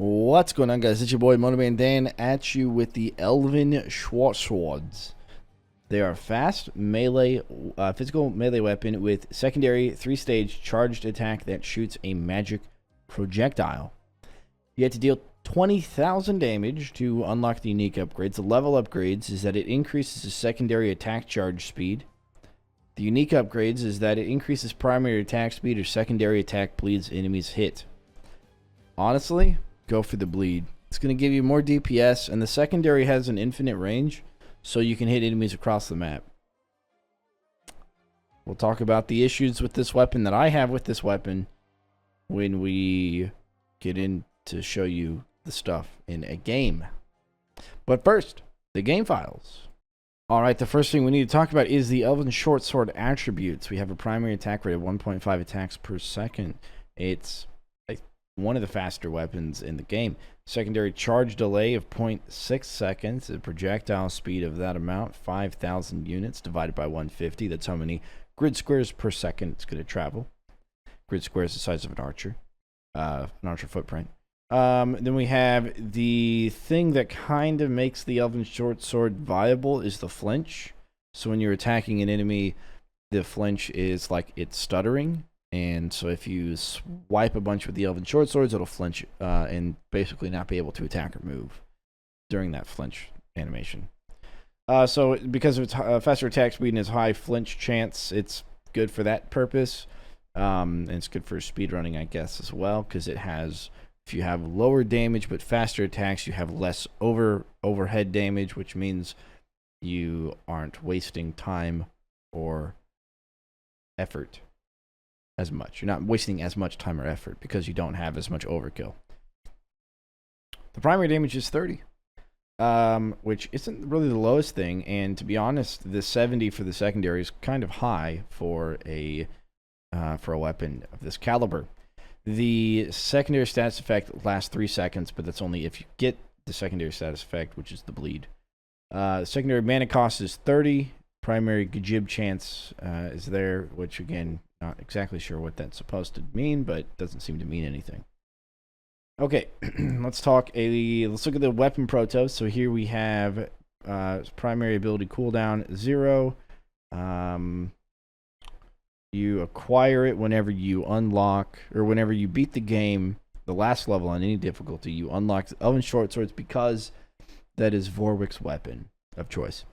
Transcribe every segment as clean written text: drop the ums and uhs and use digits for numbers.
What's going on, guys? It's your boy Motorman Dan at you with the Elven Shortswords. They are fast melee, physical melee weapon with secondary 3-stage charged attack that shoots a magic projectile. You have to deal 20,000 damage to unlock the unique upgrades. The level upgrades is that it increases the secondary attack charge speed. The unique upgrades is that it increases primary attack speed or secondary attack bleeds enemies hit. Honestly, go for the bleed. It's going to give you more DPS, and the secondary has an infinite range, so you can hit enemies across the map. We'll talk about the issues with this weapon that I have with this weapon when we get in to show you the stuff in a game. But first, the game files. Alright, the first thing we need to talk about is the Elven Shortsword attributes. We have a primary attack rate of 1.5 attacks per second. It's one of the faster weapons in the game. Secondary charge delay of 0.6 seconds. A projectile speed of that amount, 5,000 units divided by 150. That's how many grid squares per second it's going to travel. Grid square is the size of an archer footprint. Then we have the thing that kind of makes the Elven Shortsword viable is the flinch. So when you're attacking an enemy, the flinch is like it's stuttering. And so if you swipe a bunch with the Elven Shortswords, it'll flinch and basically not be able to attack or move during that flinch animation. So because of its faster attack speed and its high flinch chance, it's good for that purpose. And it's good for speedrunning, I guess, as well, because it has, if you have lower damage but faster attacks, you have less overhead damage, which means you aren't wasting time or effort as much. You're not wasting as much time or effort because you don't have as much overkill. The primary damage is 30, which isn't really the lowest thing, and to be honest, the 70 for the secondary is kind of high for a weapon of this caliber. The secondary status effect lasts 3 seconds, but that's only if you get the secondary status effect, which is the bleed. Secondary mana cost is 30. Primary Gajib chance is there, which again, not exactly sure what that's supposed to mean, but doesn't seem to mean anything. Okay, let's look at the weapon protos. So here we have primary ability cooldown 0. You acquire it whenever you unlock, or whenever you beat the game, the last level on any difficulty, you unlock the Elven Shortswords because that is Vorwick's weapon of choice.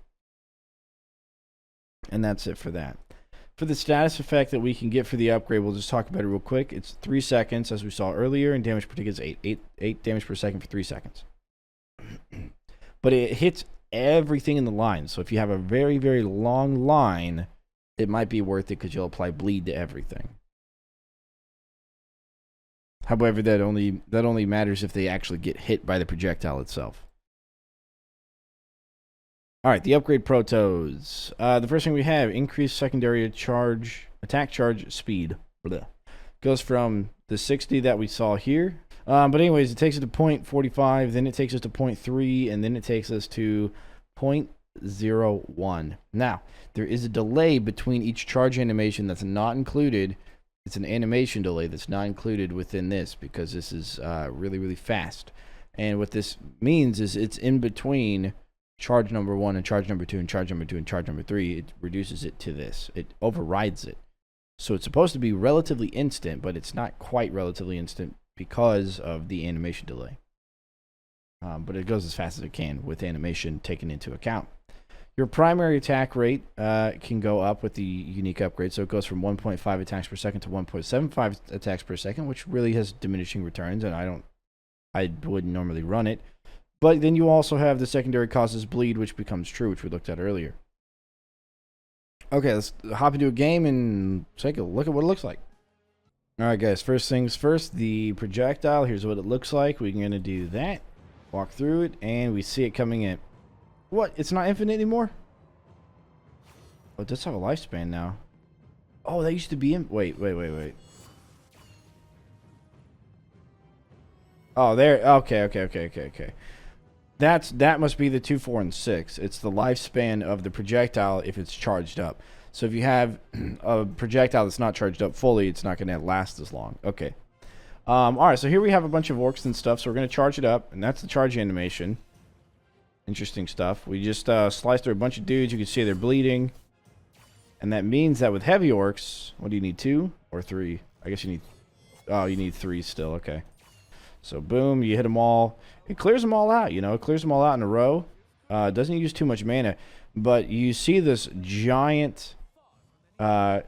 And that's it for that. For the status effect that we can get for the upgrade, we'll just talk about it real quick. It's 3 seconds, as we saw earlier, and damage per ticket is 8 damage per second for 3 seconds. But it hits everything in the line. So if you have a very, very long line, it might be worth it because you'll apply bleed to everything. However, that only matters if they actually get hit by the projectile itself. Alright, the upgrade protos. The first thing we have, increased secondary attack charge speed. Blah. Goes from the 60 that we saw here. But anyways, it takes it to 0.45, then it takes us to 0.3, and then it takes us to 0.01. Now, there is a delay between each charge animation that's not included. It's an animation delay that's not included within this because this is really, really fast. And what this means is it's in between charge number 1 and charge number 2 and charge number 2 and charge number 3. It reduces it to this. It overrides it. So it's supposed to be relatively instant, but it's not quite relatively instant because of the animation delay. But it goes as fast as it can with animation taken into account. Your primary attack rate can go up with the unique upgrade. So it goes from 1.5 attacks per second to 1.75 attacks per second, which really has diminishing returns, and I wouldn't normally run it. But then you also have the secondary causes bleed, which becomes true, which we looked at earlier. Okay, let's hop into a game and take a look at what it looks like. Alright guys, first things first, the projectile. Here's what it looks like. We're going to do that. Walk through it, and we see it coming in. What? It's not infinite anymore? Oh, it does have a lifespan now. Oh, that used to be in... Wait. Oh, there... Okay. That must be the 2, 4, and 6. It's the lifespan of the projectile if it's charged up. So if you have a projectile that's not charged up fully, it's not going to last as long. Okay. All right, so here we have a bunch of orcs and stuff. So we're gonna charge it up, and that's the charge animation. Interesting stuff. We just sliced through a bunch of dudes. You can see they're bleeding, and that means that with heavy orcs, what do you need, 2 or 3? I guess you need. Oh, you need 3 still. Okay. So boom, you hit them all. It clears them all out. You know, it clears them all out in a row. Doesn't use too much mana, but you see this giant. You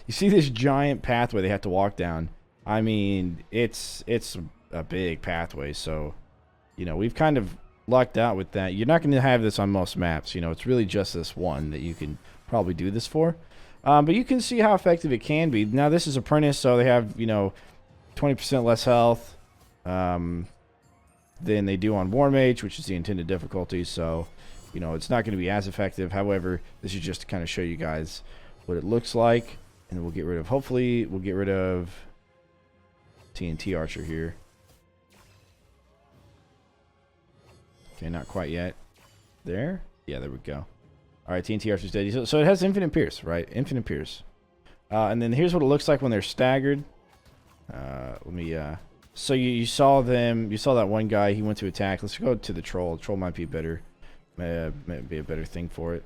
see this giant pathway they have to walk down. I mean, it's a big pathway, so you know we've kind of lucked out with that. You're not going to have this on most maps. You know, it's really just this one that you can probably do this for. But you can see how effective it can be. Now this is Apprentice, so they have 20% less health than they do on War Mage, which is the intended difficulty. So it's not going to be as effective. However, this is just to kind of show you guys what it looks like, and we'll get rid of. Hopefully, we'll get rid of TNT Archer here. Okay, not quite yet. There? Yeah, there we go. All right, TNT Archer's dead. So it has Infinite Pierce, right? Infinite Pierce. And then here's what it looks like when they're staggered. Let me... So you saw them... You saw that one guy. He went to attack. Let's go to the Troll. The Troll might be better. Might be a better thing for it.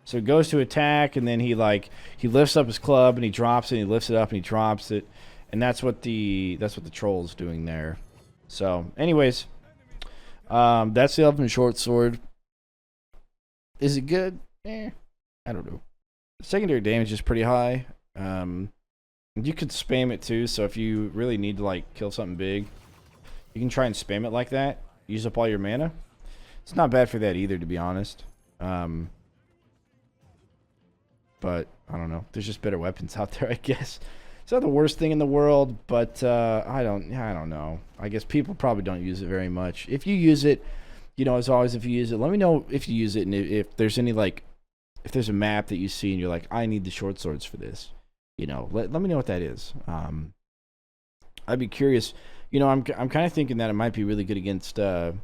So he goes to attack, and then he lifts up his club, and he drops it, and he lifts it up, and he drops it, and that's what the Troll's doing there. So, anyways, that's the Elven Shortsword. Is it good? I don't know. Secondary damage is pretty high. You could spam it too. So if you really need to kill something big, you can try and spam it like that. Use up all your mana. It's not bad for that either, to be honest. But I don't know. There's just better weapons out there, I guess. It's not the worst thing in the world, but I don't know. I guess people probably don't use it very much. If you use it, as always, if you use it, let me know if you use it, and if there's any if there's a map that you see and you're like, I need the short swords for this. Let me know what that is. I'd be curious. I'm kind of thinking that it might be really good against the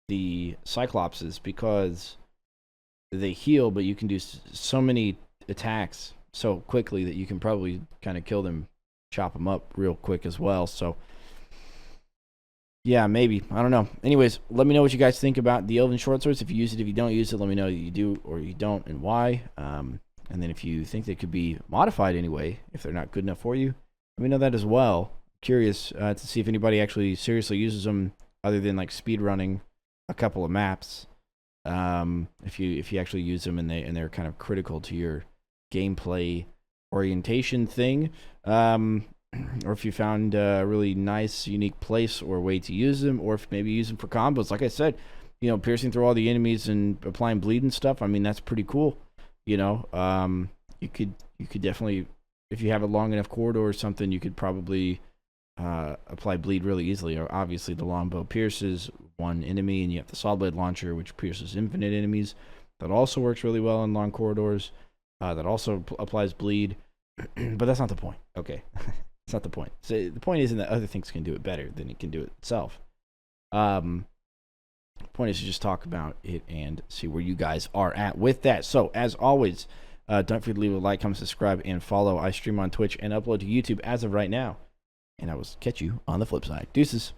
Cyclopses because they heal, but you can do so many attacks so quickly that you can probably kind of kill them, chop them up real quick as well. So yeah, maybe. I don't know. Anyways, let me know what you guys think about the Elven Shortswords. If you use it, if you don't use it, let me know that you do or you don't and why. And then if you think they could be modified anyway, if they're not good enough for you, let me know that as well. Curious to see if anybody actually seriously uses them other than speed running a couple of maps. If you actually use them and they're kind of critical to your gameplay orientation thing, or if you found a really nice unique place or way to use them, or if maybe you use them for combos. Like I said, piercing through all the enemies and applying bleed and stuff. I mean, that's pretty cool. You could definitely, if you have a long enough corridor or something, you could probably apply bleed really easily. Or obviously the longbow pierces one enemy, and you have the saw blade launcher, which pierces infinite enemies. That also works really well in long corridors. That also applies bleed, but that's not the point. Okay, that's not the point. So the point isn't that other things can do it better than it can do it itself. The point is to just talk about it and see where you guys are at with that. So as always, don't forget to leave a like, comment, subscribe, and follow. I stream on Twitch and upload to YouTube as of right now. And I will catch you on the flip side. Deuces.